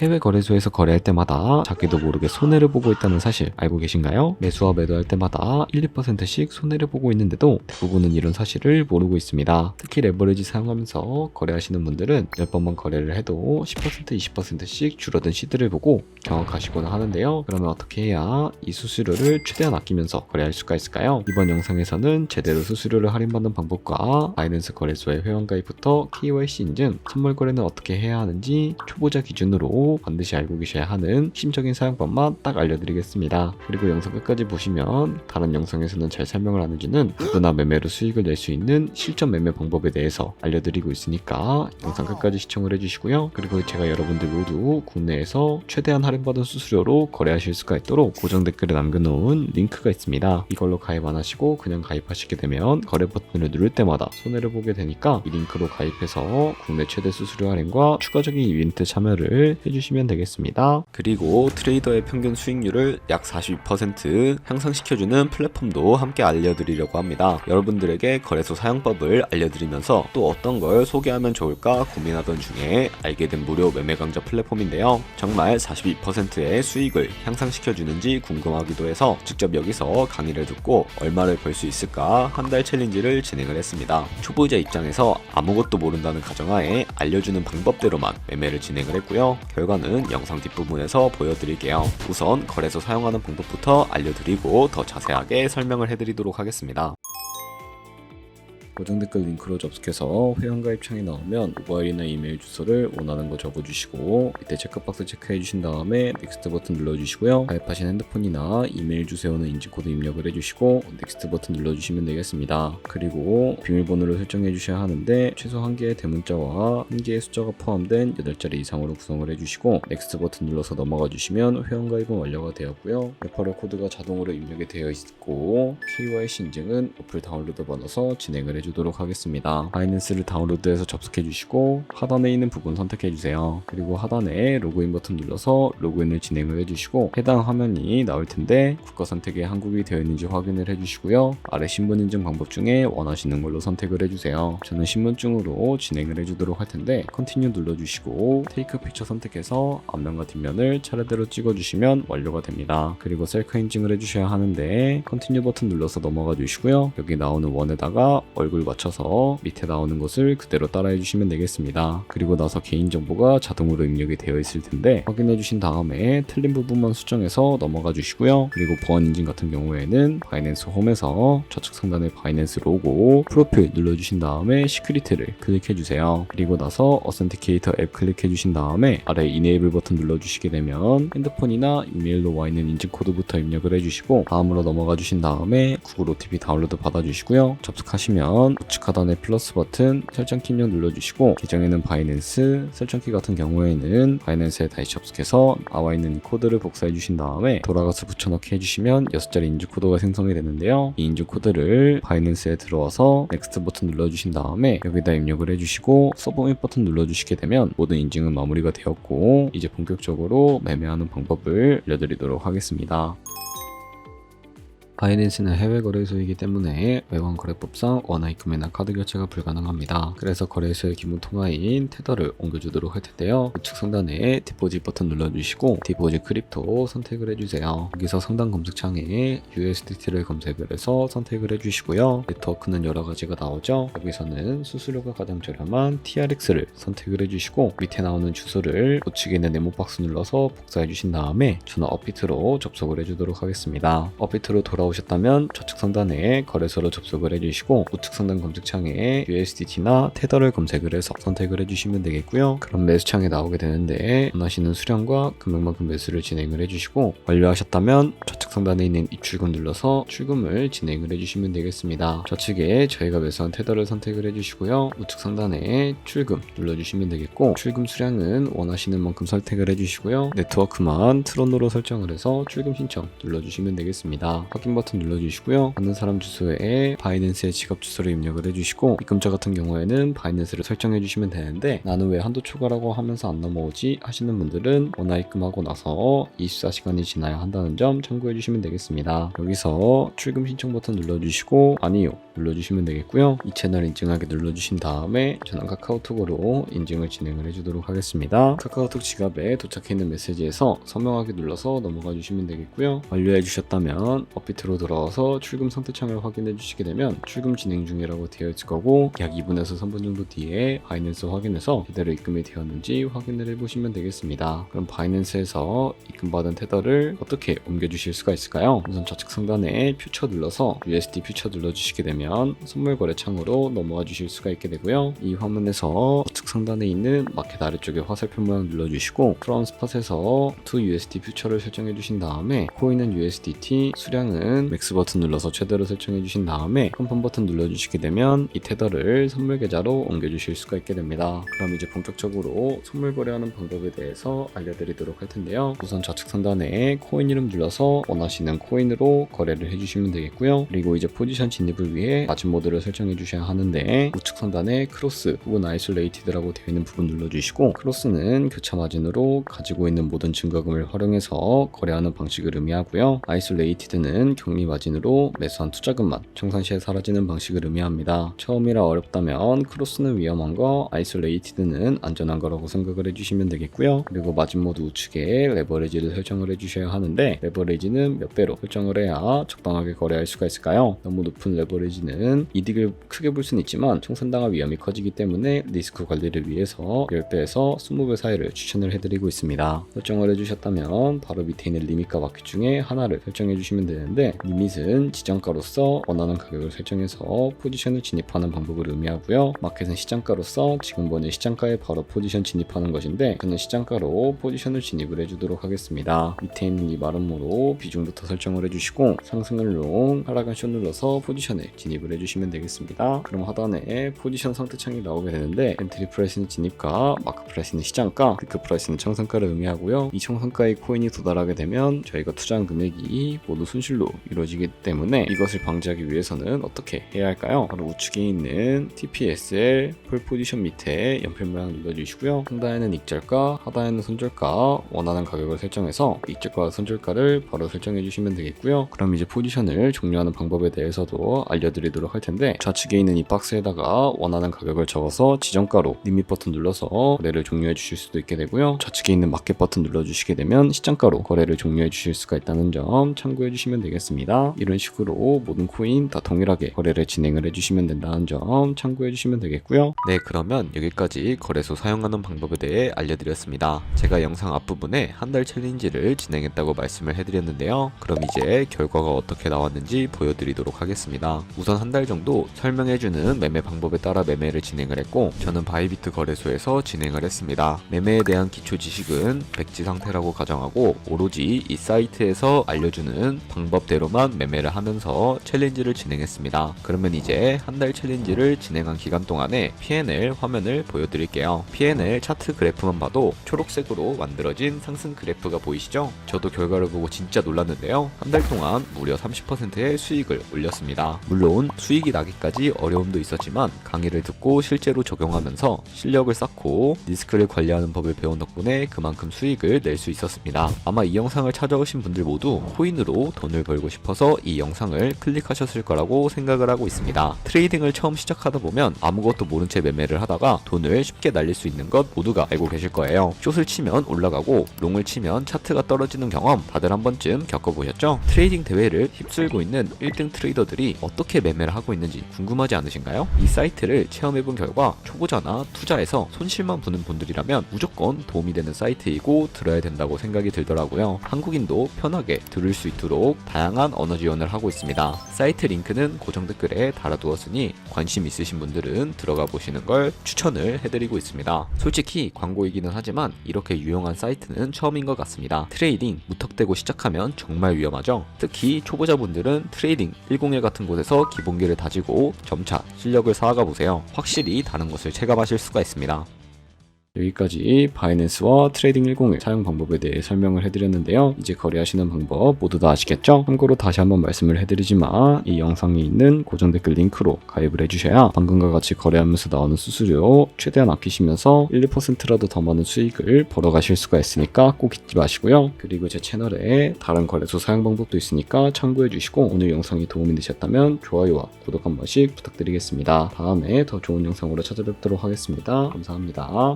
해외 거래소에서 거래할 때마다 자기도 모르게 손해를 보고 있다는 사실 알고 계신가요? 매수와 매도할 때마다 1, 2%씩 손해를 보고 있는데도 대부분은 이런 사실을 모르고 있습니다. 특히 레버리지 사용하면서 거래하시는 분들은 몇 번만 거래를 해도 10%, 20%씩 줄어든 시드를 보고 경악하시곤 하는데요. 그러면 어떻게 해야 이 수수료를 최대한 아끼면서 거래할 수가 있을까요? 이번 영상에서는 제대로 수수료를 할인받는 방법과 바이낸스 거래소의 회원가입부터 KYC 인증, 선물 거래는 어떻게 해야 하는지 초보자 기준으로 반드시 알고 계셔야 하는 핵심적인 사용법만 딱 알려드리겠습니다. 그리고 영상 끝까지 보시면 다른 영상에서는 잘 설명을 안 해주는 누구나 매매로 수익을 낼 수 있는 실전 매매 방법에 대해서 알려드리고 있으니까 영상 끝까지 시청을 해주시고요. 그리고 제가 여러분들 모두 국내에서 최대한 할인받은 수수료로 거래하실 수가 있도록 고정 댓글에 남겨놓은 링크가 있습니다. 이걸로 가입 안 하시고 그냥 가입하시게 되면 거래 버튼을 누를 때마다 손해를 보게 되니까 이 링크로 가입해서 국내 최대 수수료 할인과 추가적인 이벤트 참여를 해주시면 되겠습니다. 그리고 트레이더의 평균 수익률을 약 42% 향상시켜주는 플랫폼도 함께 알려드리려고 합니다. 여러분들에게 거래소 사용법을 알려드리면서 또 어떤 걸 소개하면 좋을까 고민하던 중에 알게 된 무료 매매 강좌 플랫폼인데요. 정말 42%의 수익을 향상시켜주는지 궁금하기도 해서 직접 여기서 강의를 듣고 얼마를 벌 수 있을까 한 달 챌린지를 진행을 했습니다. 초보자 입장에서 아무것도 모른다는 가정하에 알려주는 방법대로만 매매를 진행을 했고요. 결과는 영상 뒷부분에서 보여드릴게요. 우선 거래소 사용하는 방법부터 알려드리고 더 자세하게 설명을 해드리도록 하겠습니다. 고정 댓글 링크로 접속해서 회원가입 창이 나오면 모바일이나 이메일 주소를 원하는 거 적어주시고 밑에 체크박스 체크해 주신 다음에 넥스트 버튼 눌러주시고요. 가입하신 핸드폰이나 이메일 주소는 인증코드 입력을 해주시고 넥스트 버튼 눌러주시면 되겠습니다. 그리고 비밀번호를 설정해 주셔야 하는데 최소 1개의 대문자와 1개의 숫자가 포함된 8자리 이상으로 구성을 해주시고 넥스트 버튼 눌러서 넘어가 주시면 회원가입은 완료가 되었고요. 레퍼럴 코드가 자동으로 입력이 되어 있고 KYC 인증은 어플 다운로드 받아서 진행을 해주도록 하겠습니다. 바이낸스를 다운로드해서 접속해 주시고 하단에 있는 부분 선택해 주세요. 그리고 하단에 로그인 버튼 눌러서 로그인을 진행을 해주시고 해당 화면이 나올 텐데 국가 선택에 한국이 되어 있는지 확인을 해주시고요. 아래 신분 인증 방법 중에 원하시는 걸로 선택을 해주세요. 저는 신분증으로 진행을 해주도록 할 텐데 컨티뉴 눌러주시고 테이크 픽처 선택해서 앞면과 뒷면을 차례대로 찍어주시면 완료가 됩니다. 그리고 셀카 인증을 해주셔야 하는데 컨티뉴 버튼 눌러서 넘어가 주시고요. 여기 나오는 원에다가 얼굴 맞춰서 밑에 나오는 것을 그대로 따라해 주시면 되겠습니다. 그리고 나서 개인정보가 자동으로 입력이 되어 있을 텐데 확인해 주신 다음에 틀린 부분만 수정해서 넘어가 주시고요. 그리고 보안 인증 같은 경우에는 바이낸스 홈에서 좌측 상단에 바이낸스 로고 프로필 눌러주신 다음에 시크릿을 클릭해 주세요. 그리고 나서 어센티케이터 앱 클릭해 주신 다음에 아래 이네이블 버튼 눌러주시게 되면 핸드폰이나 이메일로 와 있는 인증 코드부터 입력을 해주시고 다음으로 넘어가 주신 다음에 구글 OTP 다운로드 받아주시고요. 접속하시면 우측 하단의 플러스 버튼 설정키 입력 눌러주시고 계정에는 바이낸스, 설정키 같은 경우에는 바이낸스에 다시 접속해서 나와 있는 이 코드를 복사해 주신 다음에 돌아가서 붙여넣기 해주시면 6자리 인증 코드가 생성이 되는데요. 이 인증 코드를 바이낸스에 들어와서 넥스트 버튼 눌러주신 다음에 여기다 입력을 해주시고 서브밋 버튼 눌러주시게 되면 모든 인증은 마무리가 되었고 이제 본격적으로 매매하는 방법을 알려드리도록 하겠습니다. 바이낸스는 해외 거래소이기 때문에 외환 거래법상 원화 입금이나 카드 결제가 불가능합니다. 그래서 거래소의 기본 통화인 테더를 옮겨주도록 할 텐데요. 우측 상단에 디포짓 버튼 눌러주시고 디포짓 크립토 선택을 해주세요. 여기서 상단 검색창에 USDT를 검색을 해서 선택을 해주시고요. 네트워크는 여러 가지가 나오죠. 여기서는 수수료가 가장 저렴한 TRX를 선택을 해주시고 밑에 나오는 주소를 우측에 있는 네모박스 눌러서 복사해 주신 다음에 저는 업비트로 접속을 해주도록 하겠습니다. 업비트로 돌아오셨다면 좌측 상단에 거래소로 접속을 해주시고 우측 상단 검색창에 USDT나 테더를 검색을 해서 선택을 해주시면 되겠고요. 그럼 매수창에 나오게 되는데 원하시는 수량과 금액만큼 매수를 진행을 해주시고 완료하셨다면 좌측 상단에 있는 입출금 눌러서 출금을 진행을 해주시면 되겠습니다. 좌측에 저희가 매수한 테더를 선택을 해주시고요. 우측 상단에 출금 눌러주시면 되겠고 출금 수량은 원하시는 만큼 선택을 해주시고요. 네트워크만 트론으로 설정을 해서 출금 신청 눌러주시면 되겠습니다. 확인 버튼 눌러주시고요. 받는 사람 주소에 바이낸스의 지갑 주소를 입력을 해주시고 입금자 같은 경우에는 바이낸스를 설정해 주시면 되는데 나는 왜 한도 초과라고 하면서 안 넘어오지 하시는 분들은 원화 입금하고 나서 24시간이 지나야 한다는 점 참고해 주시면 해주시면 되겠습니다. 여기서 출금 신청 버튼 눌러주시고 아니요 눌러주시면 되겠고요. 이 채널 인증하기 눌러주신 다음에 저는 카카오톡으로 인증을 진행을 해주도록 하겠습니다. 카카오톡 지갑에 도착해있는 메시지에서 서명하기 눌러서 넘어가 주시면 되겠고요. 완료해 주셨다면 업비트로 들어와서 출금 상태창을 확인해 주시게 되면 출금 진행 중이라고 되어 있을 거고 약 2분에서 3분 정도 뒤에 바이낸스 확인해서 제대로 입금이 되었는지 확인을 해보시면 되겠습니다. 그럼 바이낸스에서 입금받은 테더를 어떻게 옮겨주실 수가 있을까요? 우선 좌측 상단에 퓨처 눌러서 USD 퓨처 눌러주시게 되면 선물 거래 창으로 넘어와 주실 수가 있게 되고요. 이 화면에서 좌측 상단에 있는 마켓 아래쪽에 화살표 모양 눌러주시고 프롬 스팟에서 to USD 퓨처를 설정해 주신 다음에 코인은 USDT, 수량은 맥스 버튼 눌러서 최대로 설정해 주신 다음에 컨펌 버튼 눌러주시게 되면 이 테더를 선물 계좌로 옮겨 주실 수가 있게 됩니다. 그럼 이제 본격적으로 선물 거래하는 방법에 대해서 알려드리도록 할 텐데요. 우선 좌측 상단에 코인 이름 눌러서 원하시는 코인으로 거래를 해주시면 되겠고요. 그리고 이제 포지션 진입을 위해 마진 모드를 설정해 주셔야 하는데 우측 상단에 크로스 혹은 아이솔레이티드라고 되어 있는 부분 눌러주시고 크로스는 교차 마진으로 가지고 있는 모든 증거금을 활용해서 거래하는 방식을 의미하고요. 아이솔레이티드는 격리 마진으로 매수한 투자금만 청산시에 사라지는 방식을 의미합니다. 처음이라 어렵다면 크로스는 위험한 거, 아이솔레이티드는 안전한 거라고 생각을 해주시면 되겠고요. 그리고 마진 모드 우측에 레버리지를 설정을 해주셔야 하는데 레버리지는 몇 배로 설정을 해야 적당하게 거래할 수가 있을까요? 너무 높은 레버리지는 이득을 크게 볼 수는 있지만 청산당할 위험이 커지기 때문에 리스크 관리를 위해서 10배에서 20배 사이를 추천을 해드리고 있습니다. 설정을 해주셨다면 바로 밑에 있는 리밋과 마켓 중에 하나를 설정해 주시면 되는데 리밋은 지정가로서 원하는 가격을 설정해서 포지션을 진입하는 방법을 의미하고요. 마켓은 시장가로서 지금 보는 시장가에 바로 포지션 진입하는 것인데 저는 시장가로 포지션을 진입을 해주도록 하겠습니다. 밑에 있는 이 마름모로 비중부터 설정을 해주시고 상승을 롱, 하락은 숏 눌러서 포지션을 진입을 해주시면 되겠습니다. 그럼 하단에 포지션 상태창이 나오게 되는데 엔트리 프라이스는 진입가, 마크 프라이스는 시장가, 피크 프라이스는 청산가를 의미하고요. 이 청산가의 코인이 도달하게 되면 저희가 투자한 금액이 모두 손실로 이루어지기 때문에 이것을 방지하기 위해서는 어떻게 해야 할까요? 바로 우측에 있는 TPSL 폴 포지션 밑에 연필 모양 눌러주시고요. 상단에는 익절가, 하단에는 손절가 원하는 가격을 설정해서 익절가와 손절가를 바로 설정해 주시면 되겠고요. 그럼 이제 포지션을 종료하는 방법에 대해서도 알려드리도록 할 텐데 좌측에 있는 이 박스에다가 원하는 가격을 적어서 지정가로 리밋 버튼 눌러서 거래를 종료해 주실 수도 있게 되고요. 좌측에 있는 마켓 버튼 눌러주시게 되면 시장가로 거래를 종료해 주실 수가 있다는 점 참고해 주시면 되겠습니다. 이런 식으로 모든 코인 다 동일하게 거래를 진행을 해주시면 된다는 점 참고해 주시면 되겠고요. 네, 그러면 여기까지 거래소 사용하는 방법에 대해 알려드렸습니다. 제가 영상 앞부분에 한 달 챌린지를 진행했다고 말씀을 해드렸는데요. 그럼 이제 결과가 어떻게 나왔는지 보여드리도록 하겠습니다. 우선 한 달 정도 설명해주는 매매 방법에 따라 매매를 진행을 했고 저는 바이비트 거래소에서 진행을 했습니다. 매매에 대한 기초 지식은 백지 상태라고 가정하고 오로지 이 사이트에서 알려주는 방법대로만 매매를 하면서 챌린지를 진행했습니다. 그러면 이제 한 달 챌린지를 진행한 기간 동안에 P&L 화면을 보여드릴게요. P&L 차트 그래프만 봐도 초록색으로 만들어진 상승 그래프가 보이시죠? 저도 결과를 보고 진짜 놀랐는데요. 한 달 동안 무려 30%의 수익을 올렸습니다. 물론 수익이 나기까지 어려움도 있었지만 강의를 듣고 실제로 적용하면서 실력을 쌓고 리스크를 관리하는 법을 배운 덕분에 그만큼 수익을 낼 수 있었습니다. 아마 이 영상을 찾아오신 분들 모두 코인으로 돈을 벌고 싶어서 이 영상을 클릭하셨을 거라고 생각을 하고 있습니다. 트레이딩을 처음 시작하다 보면 아무것도 모른 채 매매를 하다가 돈을 쉽게 날릴 수 있는 것 모두가 알고 계실 거예요. 숏을 치면 올라가고 롱을 치면 차트가 떨어지는 경험 다들 한 번쯤 겪어보셨죠? 트레이딩 대회를 휩쓸고 있는 1등 트레이더들이 어떻게 매매를 하고 있는지 궁금하지 않으신가요? 이 사이트를 체험해본 결과 초보자나 투자에서 손실만 보는 분들이라면 무조건 도움이 되는 사이트이고 들어야 된다고 생각이 들더라고요. 한국인도 편하게 들을 수 있도록 다양한 언어 지원을 하고 있습니다. 사이트 링크는 고정 댓글에 달아두었으니 관심 있으신 분들은 들어가 보시는 걸 추천을 해드리고 있습니다. 솔직히 광고이기는 하지만 이렇게 유용한 사이트는 처음인 것 같습니다. 트레이딩 무턱대고 시작하면 정말 위험하죠. 특히 초보자분들은 트레이딩 101 같은 곳에서 기본기를 다지고 점차 실력을 쌓아가 보세요. 확실히 다른 것을 체감하실 수가 있습니다. 여기까지 바이낸스와 트레이딩 101 사용 방법에 대해 설명을 해드렸는데요. 이제 거래하시는 방법 모두 다 아시겠죠? 참고로 다시 한번 말씀을 해드리지만 이 영상에 있는 고정 댓글 링크로 가입을 해주셔야 방금과 같이 거래하면서 나오는 수수료 최대한 아끼시면서 1, 2%라도 더 많은 수익을 벌어가실 수가 있으니까 꼭 잊지 마시고요. 그리고 제 채널에 다른 거래소 사용 방법도 있으니까 참고해주시고 오늘 영상이 도움이 되셨다면 좋아요와 구독 한 번씩 부탁드리겠습니다. 다음에 더 좋은 영상으로 찾아뵙도록 하겠습니다. 감사합니다.